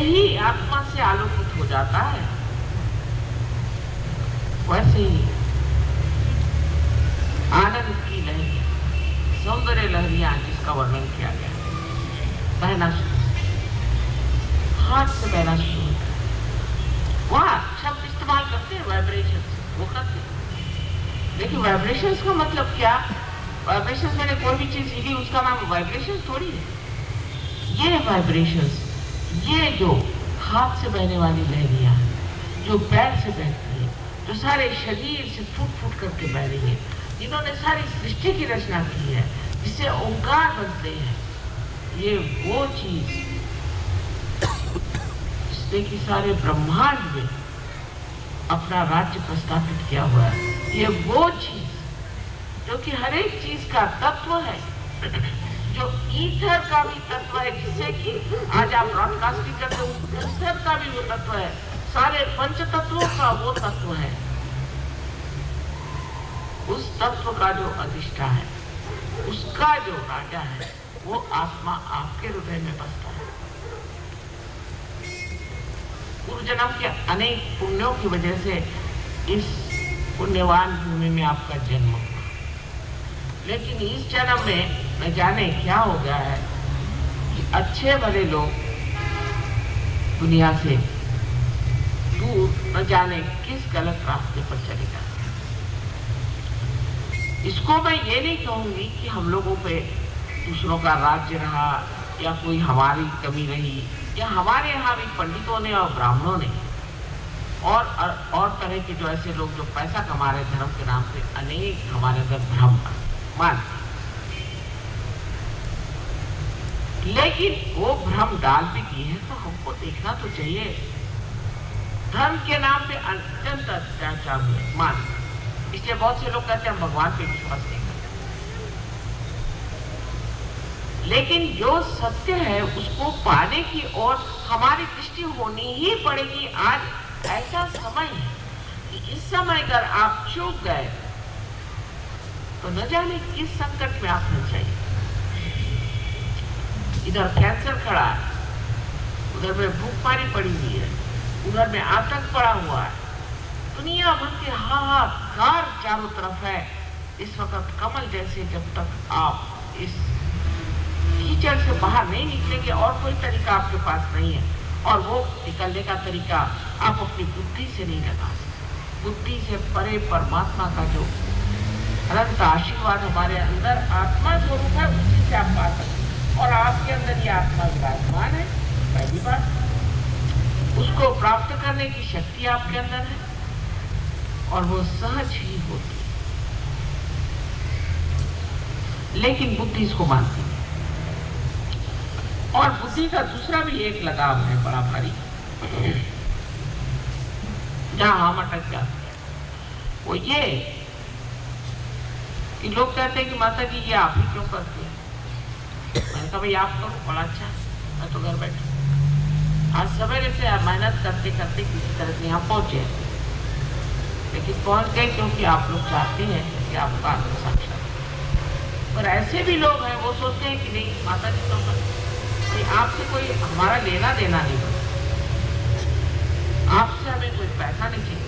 ही आत्मा से आलोकित हो जाता है, वैसे ही आनंद की लहरियां, सौंदर्य लहरियां जिसका वर्णन किया गया, बहना शुरू, हाथ से बहना शुरू होता है। वहां शब्द इस्तेमाल करते हैं वाइब्रेशन, वो करते हैं, लेकिन वाइब्रेशंस का मतलब क्या? वाइब्रेशंस मैंने कोई भी चीज हिली उसका नाम वाइब्रेशन थोड़ी है। ये वाइब्रेशंस, ये जो हाथ से बहने वाली लहरियां, जो पैर से बहती है, जो सारे शरीर से फूट फूट करके बह रही है, जिन्होंने सारी सृष्टि की रचना की है, जिससे ओंकार बनते हैं, ये वो चीज जिसने कि सारे ब्रह्मांड में अपना राज्य प्रस्थापित किया हुआ है, ये वो चीज जो कि हर एक चीज का तत्व है, जो ईथर का भी तत्व है, जिससे कि आज आप ब्रॉडकास्टिंग करते हो, ईथर का भी वो तत्व है, सारे पंच तत्वों का वो तत्व है। उस तत्व का जो अधिष्ठा है, उसका जो राजा है, वो आत्मा आपके हृदय में बसता है। पूर्व जन्म के अनेक पुण्यों की वजह से इस पुण्यवान भूमि में आपका जन्म हुआ, लेकिन इस जन्म में न जाने क्या हो गया है कि अच्छे भले लोग दुनिया से दूर न जाने किस गलत रास्ते पर चले जाते हैं। इसको मैं ये नहीं कहूंगी कि हम लोगों पे दूसरों का राज्य रहा या कोई हमारी कमी रही, या हमारे यहाँ भी पंडितों ने और ब्राह्मणों ने और तरह के जो ऐसे लोग जो पैसा कमा रहे धर्म के नाम पे, अनेक हमारे अंदर भ्रम मान, लेकिन वो भ्रम डाल भी दिए हैं तो हमको देखना तो चाहिए। धर्म के नाम पे अत्यंत अत्याचार हुए मान, इसलिए बहुत से लोग कहते हैं हम भगवान पे विश्वास नहीं करते, लेकिन जो सत्य है उसको पाने की ओर हमारी दृष्टि होनी ही पड़ेगी। आज ऐसा समय है कि इस समय अगर आप चूक गए तो न जाने किस संकट में आप फंस जाइए। इधर कैंसर खड़ा है, उधर में भूखमारी पड़ी हुई है, उधर में आतंक पड़ा हुआ है, दुनिया भर के हाहाकार चारों तरफ है। इस वक्त कमल जैसे जब तक आप इस कीचड़ से बाहर नहीं निकलेंगे और कोई तरीका आपके पास नहीं है, और वो निकलने का तरीका आप अपनी बुद्धि से नहीं लगा सकते। बुद्धि से परे परमात्मा का जो अनंत आशीर्वाद हमारे अंदर आत्मा स्वरूप है, उसी से आप पा सकते हैं, और आपके अंदर ये आत्मा विराजमान है। पहली बात, उसको प्राप्त करने की शक्ति आपके अंदर है और वो सहज ही होती है, लेकिन बुद्धि इसको मानती है। और बुद्धि का दूसरा भी एक लगाव है बड़ा भारी, जहां हम अटक जाते हैं, वो ये कि लोग कहते हैं कि माता जी ये आप ही क्यों करते हैं? मैंने कहा भाई आप करो, बड़ा अच्छा, मैं तो घर बैठा। आज सवेरे से मेहनत करते करते किसी तरह से यहाँ पहुंचे, लेकिन पहुंच गए क्योंकि आप लोग चाहते हैं कि आपका आत्म साक्षात्कार। पर ऐसे भी लोग हैं वो सोचते हैं कि नहीं माता जी तो आपसे कोई हमारा लेना देना नहीं होता, आपसे हमें कोई पैसा नहीं चाहिए,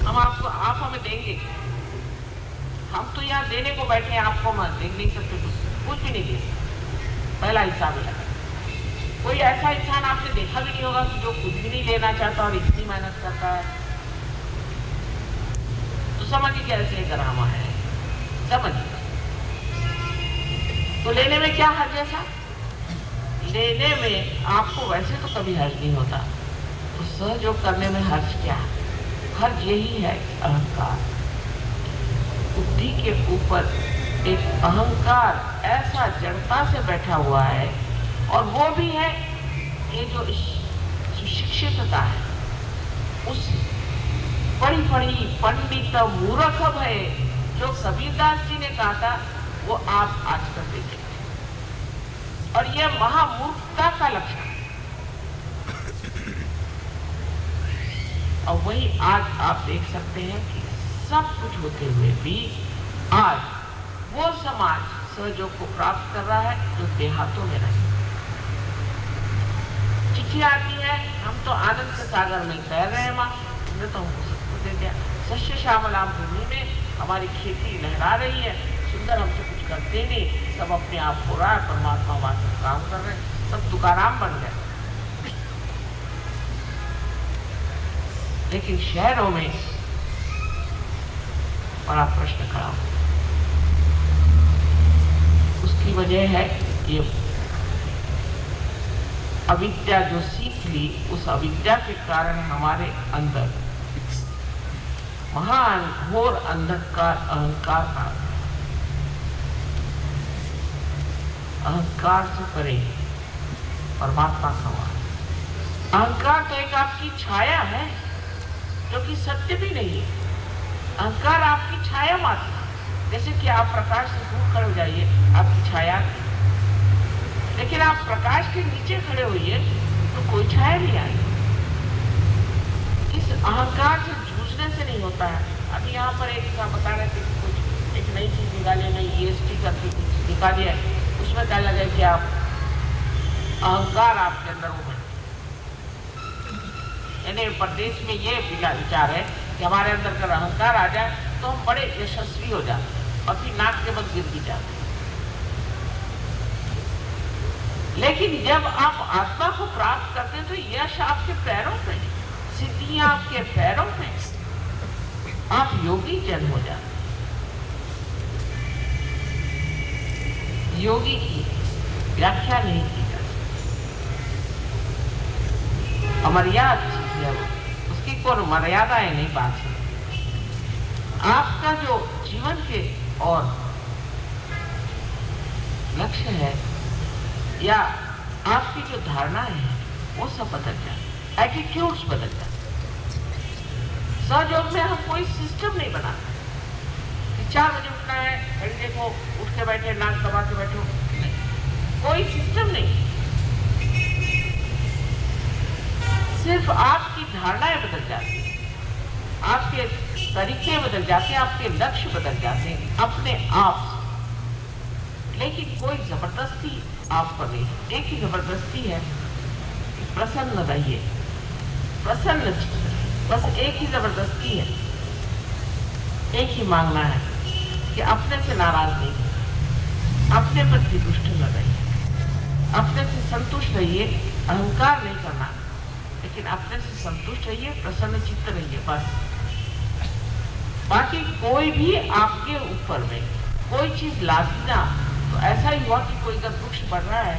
हम आपको, आप हमें देंगे, हम तो यहाँ देने को बैठे हैं, आपको हम दे नहीं सकते, कुछ भी नहीं दे सकते। पहला हिसाब है। कोई ऐसा इंसान आपने देखा भी नहीं होगा कि जो कुछ भी नहीं लेना चाहता और इतनी मेहनत करता है, तो समझिए कैसे ड्रामा है, समझिए। तो लेने में क्या हर्ज ऐसा? लेने में आपको वैसे तो कभी हर्ज नहीं होता, तो सहयोग करने में हर्ज क्या है? हर्ज यही है अहंकार। बुद्धि के ऊपर एक अहंकार ऐसा जड़ता से बैठा हुआ है, और वो भी है ये जो सुशिक्षितता है, उस बड़ी बड़ी पंडित मूर्ख है जो कबीरदास जी ने कहा था, वो आप आज कर देते हैं, और यह महामूर्खता का लक्षण है। और वही आज आप देख सकते हैं कि सब कुछ होते हुए भी आज वो समाज सहयोग को प्राप्त कर रहा है जो देहातों में रहता है। अच्छी आती है, हम तो आनंद के सागर में तैर रहे हैं माँ, तुमने तो हमको सब कुछ दे दिया। सस्य श्यामलाम भूमि में हमारी खेती लहरा रही है, सुंदर हमसे कुछ करते नहीं, सब अपने आप हो रहा है, परमात्मा वास्तव काम कर रहे हैं, सब तुकाराम बन गए। लेकिन शहरों में बड़ा प्रश्न खड़ा हो, उसकी वजह है ये अविद्या जो सीख ली, उस अविद्या के कारण हमारे अंदर महान घोर अंधकार अहंकार आ गया। अहंकार से परे परमात्मा का वास। अहंकार तो एक आपकी छाया है जो कि सत्य भी नहीं है। अहंकार आपकी छाया मात्र, जैसे कि आप प्रकाश से दूर खड़े हो जाइए, आपकी छाया, लेकिन आप प्रकाश के नीचे खड़े होइए तो कोई छाया नहीं आएगी। इस अहंकार से जूझने से नहीं होता है। अभी यहाँ पर एक बता रहे थे कि कुछ एक नई चीज निकाली, नई EST करके कुछ निकाली है, उसमें क्या लगे कि आप अहंकार आपके अंदर उभर, यानी प्रदेश में ये विचार है कि हमारे अंदर अगर अहंकार आ जाए तो हम बड़े यशस्वी हो जाते और फिर नाक के बल गिर भी जाते। लेकिन जब आप आत्मा को प्राप्त करते हैं तो यश आपके पैरों में, सिद्धियां आपके पैरों में, आप योगी जन हो जाते। योगी की व्याख्या नहीं की जा सकती, अमर्याद चीज है वो, उसकी कोई मर्यादाएं नहीं बात है। आपका जो जीवन के और लक्ष्य है या आपकी जो धारणाएं हैं वो सब बदल जाए, एटीट्यूड्स बदल जाए। सहयोग में हम कोई सिस्टम नहीं बनाते कि 4 बजे उठना है, घड़ी देखो, उठ के बैठे, नाक दबा के बैठो, नहीं, कोई सिस्टम नहीं। सिर्फ आपकी धारणाएं बदल जाती हैं, आपके तरीके बदल जाते हैं, आपके लक्ष्य बदल जाते हैं अपने आप से। लेकिन कोई जबरदस्ती आप पर नहीं। एक ही जबरदस्ती है, प्रसन्न रहिए, प्रसन्न, बस एक ही जबरदस्ती है, एक ही मांगना है कि अपने से नाराज नहीं, अपने प्रति दुष्ट न रहिए, अपने से संतुष्ट रहिए, अहंकार नहीं करना, लेकिन अपने से संतुष्ट रहिए, प्रसन्न चित्त रहिए, बस। बाकी कोई भी आपके ऊपर में कोई चीज लादी ना, तो ऐसा ही हुआ कि कोई अगर वृक्ष बढ़ रहा है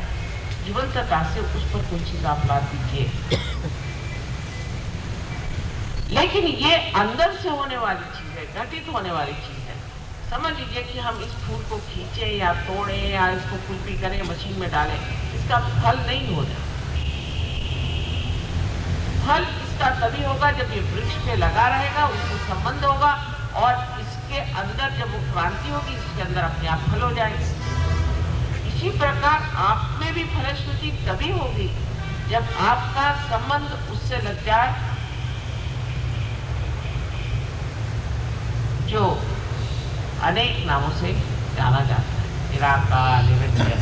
जीवन तक से, उस पर कोई चीज आप ला दीजिए। लेकिन ये अंदर से होने वाली चीज है, घटित होने वाली चीज है। समझ लीजिए कि हम इस फूल को खींचे या तोड़े या इसको कुल्फी करें, मशीन में डालें, इसका फल नहीं हो जाए। फल इसका तभी होगा जब ये वृक्ष पे लगा रहेगा, उससे संबंध होगा, और इसके अंदर जब वो क्रांति होगी, इसके अंदर अपने आप फल हो जाएंगे। इसी प्रकार आप में भी फलश्रुति तभी होगी जब आपका संबंध उससे लग जाए जो अनेक नामों से जाना जाता है, निराकार, निरंजन।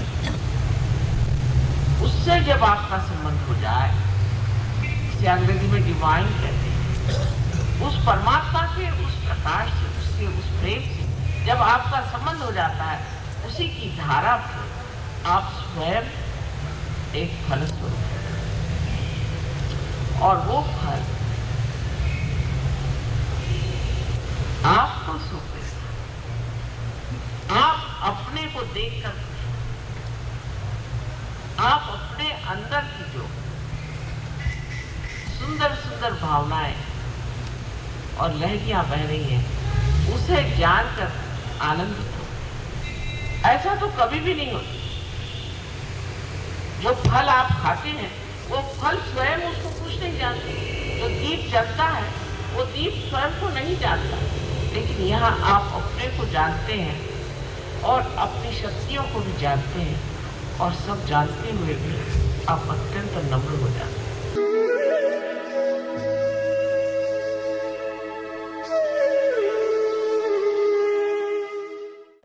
उससे जब आपका संबंध हो जाए, इसे अंग्रेजी में डिवाइन कहते हैं, उस परमात्मा के उस प्रकाश से, उसके उस प्रेम से जब आपका संबंध हो जाता है, उसी की धारा से आप स्वयं एक फल स्वरूप, और वो फल आपको सुख देता। आप अपने को देखकर, आप अपने अंदर की जो सुंदर सुंदर भावनाएं और लहरियां बह रही हैं, उसे जानकर आनंदित हो। ऐसा तो कभी भी नहीं होता। जो फल आप खाते हैं वो फल स्वयं उसको कुछ नहीं जानते। जो दीप जलता है वो दीप स्वयं को नहीं जानता, लेकिन यहाँ आप अपने को जानते हैं और अपनी शक्तियों को भी जानते हैं, और सब जानते हुए भी आप अत्यंत नम्र हो जाते हैं।